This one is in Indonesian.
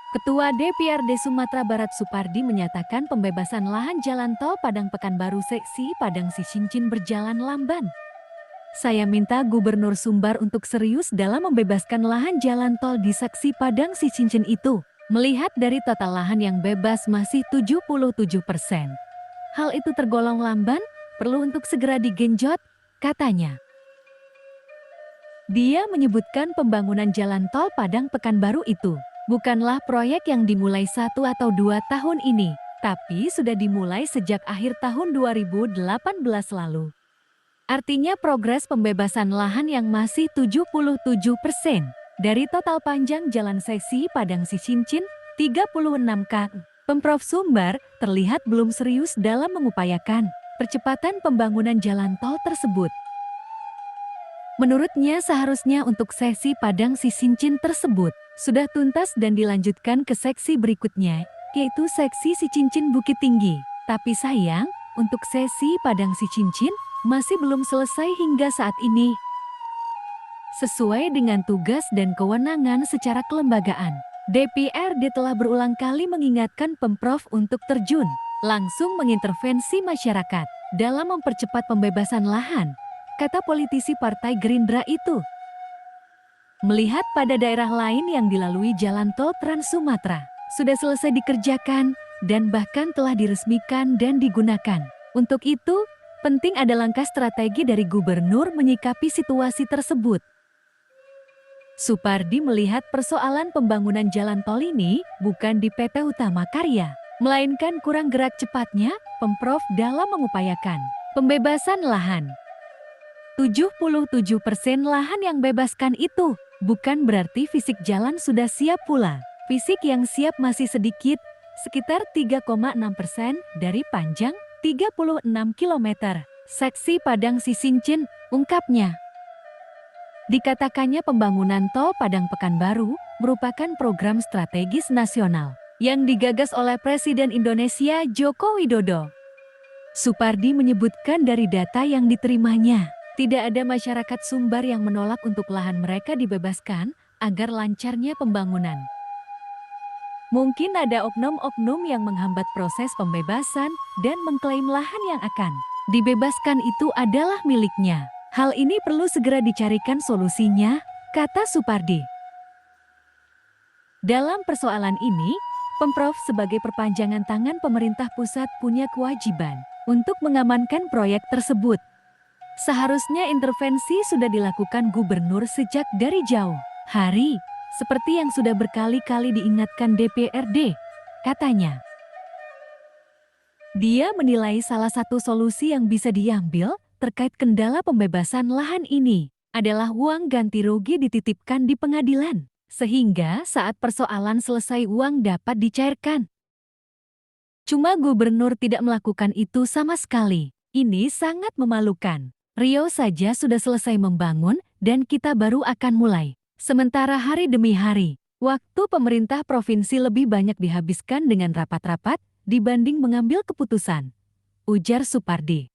Ketua DPRD Sumatera Barat Supardi menyatakan pembebasan lahan jalan tol Padang Pekanbaru seksi Padang Sicincin berjalan lamban. Saya minta Gubernur Sumbar untuk serius dalam membebaskan lahan jalan tol di seksi Padang Sicincin itu. Melihat dari total lahan yang bebas masih 77%. Hal itu tergolong lamban, perlu untuk segera digenjot, katanya. Dia menyebutkan pembangunan jalan tol Padang Pekanbaru itu bukanlah proyek yang dimulai 1 atau 2 tahun ini, tapi sudah dimulai sejak akhir tahun 2018 lalu. Artinya progres pembebasan lahan yang masih 77% dari total panjang jalan seksi Padang Sicincin 36 km. Pemprov Sumbar terlihat belum serius dalam mengupayakan percepatan pembangunan jalan tol tersebut. Menurutnya seharusnya untuk seksi Padang Sicincin tersebut sudah tuntas dan dilanjutkan ke seksi berikutnya, yaitu seksi Sicincin Bukit Tinggi. Tapi sayang, untuk seksi Padang Sicincin masih belum selesai hingga saat ini. Sesuai dengan tugas dan kewenangan secara kelembagaan, DPRD telah berulang kali mengingatkan Pemprov untuk terjun, langsung mengintervensi masyarakat dalam mempercepat pembebasan lahan, kata politisi Partai Gerindra itu. Melihat pada daerah lain yang dilalui jalan tol Trans Sumatera sudah selesai dikerjakan dan bahkan telah diresmikan dan digunakan. Untuk itu, penting ada langkah strategi dari gubernur menyikapi situasi tersebut. Supardi melihat persoalan pembangunan jalan tol ini bukan di PT Utama Karya, melainkan kurang gerak cepatnya Pemprov dalam mengupayakan pembebasan lahan. 77% lahan yang bebaskan itu bukan berarti fisik jalan sudah siap pula. Fisik yang siap masih sedikit, sekitar 3,6% dari panjang 36 km. Seksi Padang Sicincin, ungkapnya. Dikatakannya pembangunan tol Padang Pekanbaru merupakan program strategis nasional yang digagas oleh Presiden Indonesia Joko Widodo. Supardi menyebutkan dari data yang diterimanya, tidak ada masyarakat Sumbar yang menolak untuk lahan mereka dibebaskan agar lancarnya pembangunan. Mungkin ada oknum-oknum yang menghambat proses pembebasan dan mengklaim lahan yang akan dibebaskan itu adalah miliknya. Hal ini perlu segera dicarikan solusinya, kata Supardi. Dalam persoalan ini, Pemprov sebagai perpanjangan tangan pemerintah pusat punya kewajiban untuk mengamankan proyek tersebut. Seharusnya intervensi sudah dilakukan gubernur sejak dari jauh hari, seperti yang sudah berkali-kali diingatkan DPRD, katanya. Dia menilai salah satu solusi yang bisa diambil terkait kendala pembebasan lahan ini adalah uang ganti rugi dititipkan di pengadilan, sehingga saat persoalan selesai uang dapat dicairkan. Cuma gubernur tidak melakukan itu sama sekali. Ini sangat memalukan. Riau saja sudah selesai membangun dan kita baru akan mulai. Sementara hari demi hari, waktu pemerintah provinsi lebih banyak dihabiskan dengan rapat-rapat dibanding mengambil keputusan, ujar Supardi.